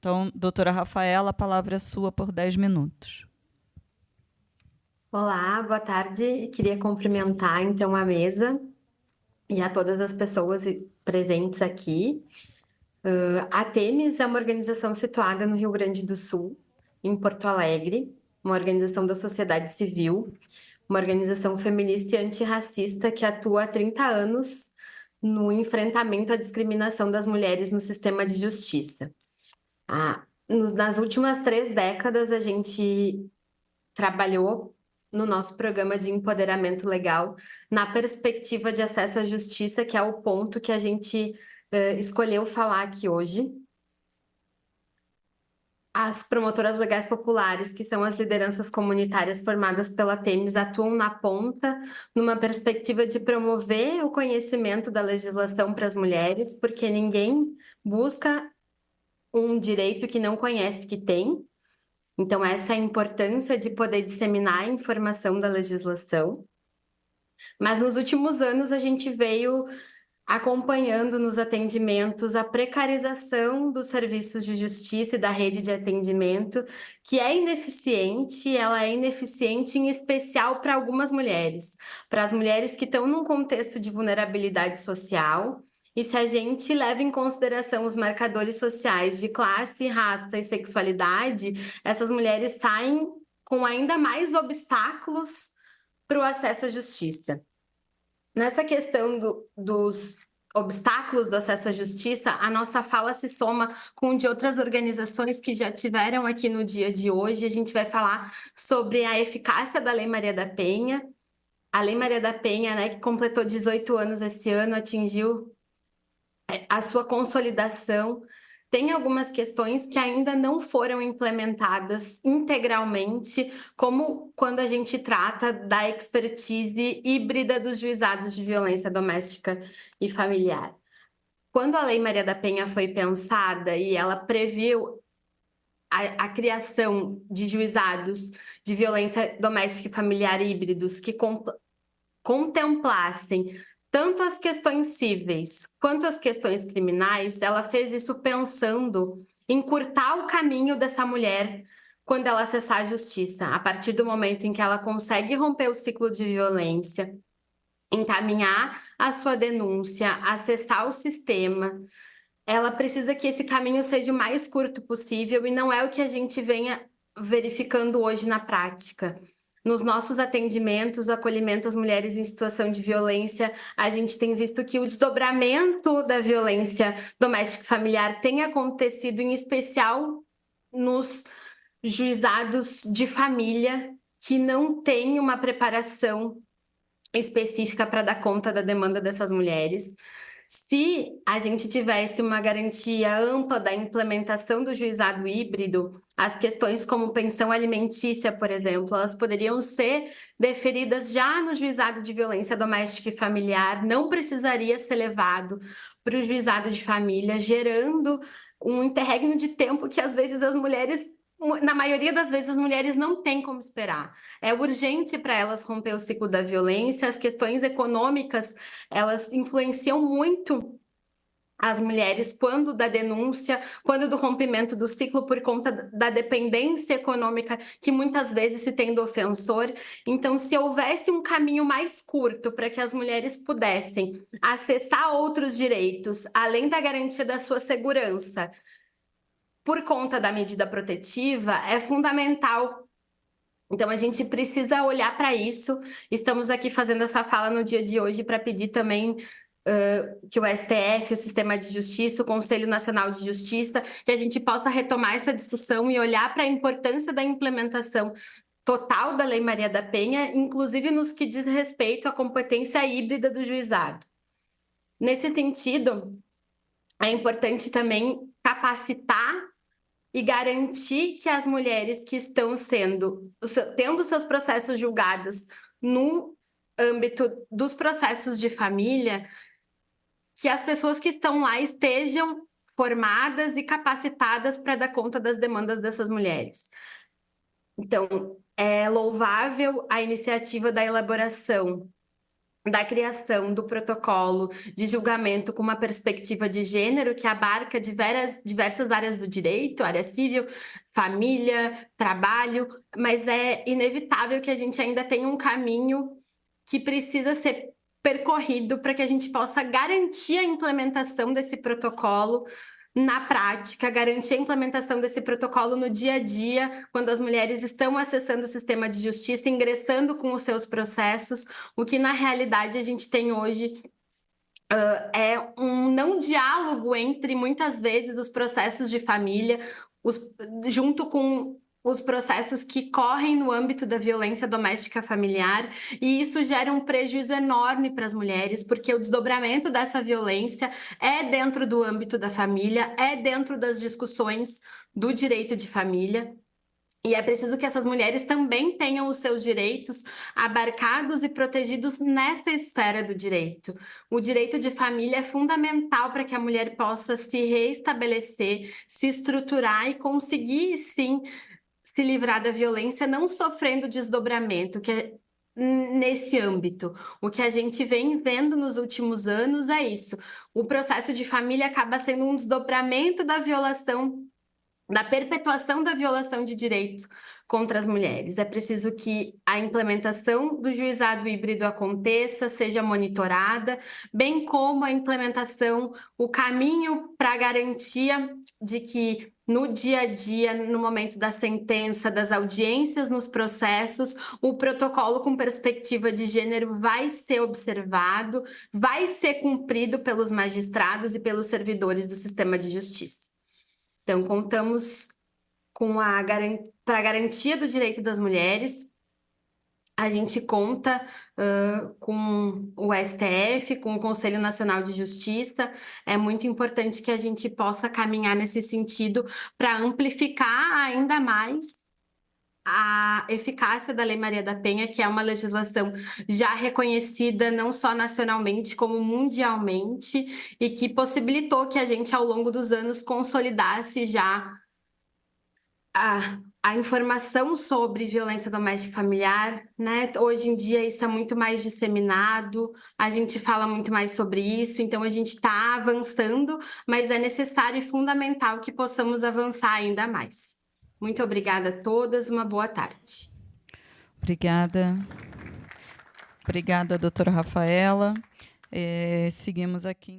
Então, doutora Rafaela, a palavra é sua por 10 minutos. Olá, boa tarde. Queria cumprimentar então a mesa e a todas as pessoas presentes aqui. A Temis é uma organização situada no Rio Grande do Sul, em Porto Alegre, uma organização da sociedade civil, uma organização feminista e antirracista que atua há 30 anos no enfrentamento à discriminação das mulheres no sistema de justiça. Nas últimas 3 décadas, a gente trabalhou no nosso programa de empoderamento legal na perspectiva de acesso à justiça, que é o ponto que a gente escolheu falar aqui hoje. As promotoras legais populares, que são as lideranças comunitárias formadas pela Temis, atuam na ponta, numa perspectiva de promover o conhecimento da legislação para as mulheres, porque ninguém busca um direito que não conhece que tem. Então, essa é a importância de poder disseminar a informação da legislação. Mas nos últimos anos, a gente veio acompanhando nos atendimentos a precarização dos serviços de justiça e da rede de atendimento, que é ineficiente, ela é ineficiente em especial para algumas mulheres, para as mulheres que estão num contexto de vulnerabilidade social. E se a gente leva em consideração os marcadores sociais de classe, raça e sexualidade, essas mulheres saem com ainda mais obstáculos para o acesso à justiça. Nessa questão dos obstáculos do acesso à justiça, a nossa fala se soma com de outras organizações que já tiveram aqui no dia de hoje. A gente vai falar sobre a eficácia da Lei Maria da Penha. A Lei Maria da Penha, né, que completou 18 anos esse ano, atingiu a sua consolidação. Tem algumas questões que ainda não foram implementadas integralmente, como quando a gente trata da expertise híbrida dos juizados de violência doméstica e familiar. Quando a Lei Maria da Penha foi pensada e ela previu a criação de juizados de violência doméstica e familiar híbridos que contemplassem tanto as questões cíveis quanto as questões criminais, ela fez isso pensando em encurtar o caminho dessa mulher quando ela acessar a justiça, a partir do momento em que ela consegue romper o ciclo de violência, encaminhar a sua denúncia, acessar o sistema. Ela precisa que esse caminho seja o mais curto possível e não é o que a gente venha verificando hoje na prática. Nos nossos atendimentos, acolhimento às mulheres em situação de violência, a gente tem visto que o desdobramento da violência doméstica e familiar tem acontecido, em especial nos juizados de família, que não têm uma preparação específica para dar conta da demanda dessas mulheres. Se a gente tivesse uma garantia ampla da implementação do juizado híbrido, as questões como pensão alimentícia, por exemplo, elas poderiam ser deferidas já no juizado de violência doméstica e familiar, não precisaria ser levado para o juizado de família, gerando um interregno de tempo que às vezes as mulheres, na maioria das vezes, as mulheres não têm como esperar. É urgente para elas romper o ciclo da violência, as questões econômicas, elas influenciam muito as mulheres quando da denúncia, quando do rompimento do ciclo por conta da dependência econômica que muitas vezes se tem do ofensor. Então, se houvesse um caminho mais curto para que as mulheres pudessem acessar outros direitos, além da garantia da sua segurança, por conta da medida protetiva, é fundamental. Então, a gente precisa olhar para isso. Estamos aqui fazendo essa fala no dia de hoje para pedir também que o STF, o Sistema de Justiça, o Conselho Nacional de Justiça, que a gente possa retomar essa discussão e olhar para a importância da implementação total da Lei Maria da Penha, inclusive nos que diz respeito à competência híbrida do juizado. Nesse sentido, é importante também capacitar e garantir que as mulheres que estão tendo seus processos julgados no âmbito dos processos de família, que as pessoas que estão lá estejam formadas e capacitadas para dar conta das demandas dessas mulheres. Então, é louvável a iniciativa da elaboração da criação do protocolo de julgamento com uma perspectiva de gênero que abarca diversas áreas do direito, área civil, família, trabalho, mas é inevitável que a gente ainda tenha um caminho que precisa ser percorrido para que a gente possa garantir a implementação desse protocolo na prática, garantir a implementação desse protocolo no dia a dia, quando as mulheres estão acessando o sistema de justiça, ingressando com os seus processos, o que na realidade a gente tem hoje é um não diálogo entre, muitas vezes, os processos de família, junto com os processos que correm no âmbito da violência doméstica familiar, e isso gera um prejuízo enorme para as mulheres, porque o desdobramento dessa violência é dentro do âmbito da família, é dentro das discussões do direito de família. E é preciso que essas mulheres também tenham os seus direitos abarcados e protegidos nessa esfera do direito. O direito de família é fundamental para que a mulher possa se reestabelecer, se estruturar e conseguir, sim, se livrar da violência, não sofrendo desdobramento, que é nesse âmbito. O que a gente vem vendo nos últimos anos é isso. O processo de família acaba sendo um desdobramento da violação, da perpetuação da violação de direitos contra as mulheres. É preciso que a implementação do juizado híbrido aconteça, seja monitorada, bem como a implementação, o caminho para a garantia de que no dia a dia, no momento da sentença, das audiências nos processos, o protocolo com perspectiva de gênero vai ser observado, vai ser cumprido pelos magistrados e pelos servidores do sistema de justiça. Então, contamos com para a garantia do direito das mulheres, a gente conta com o STF, com o Conselho Nacional de Justiça. É muito importante que a gente possa caminhar nesse sentido para amplificar ainda mais a eficácia da Lei Maria da Penha, que é uma legislação já reconhecida não só nacionalmente, como mundialmente, e que possibilitou que a gente, ao longo dos anos, consolidasse já a informação sobre violência doméstica e familiar, né? Hoje em dia isso é muito mais disseminado, a gente fala muito mais sobre isso, então a gente está avançando, mas é necessário e fundamental que possamos avançar ainda mais. Muito obrigada a todas, uma boa tarde. Obrigada. Obrigada, doutora Rafaela. Seguimos aqui.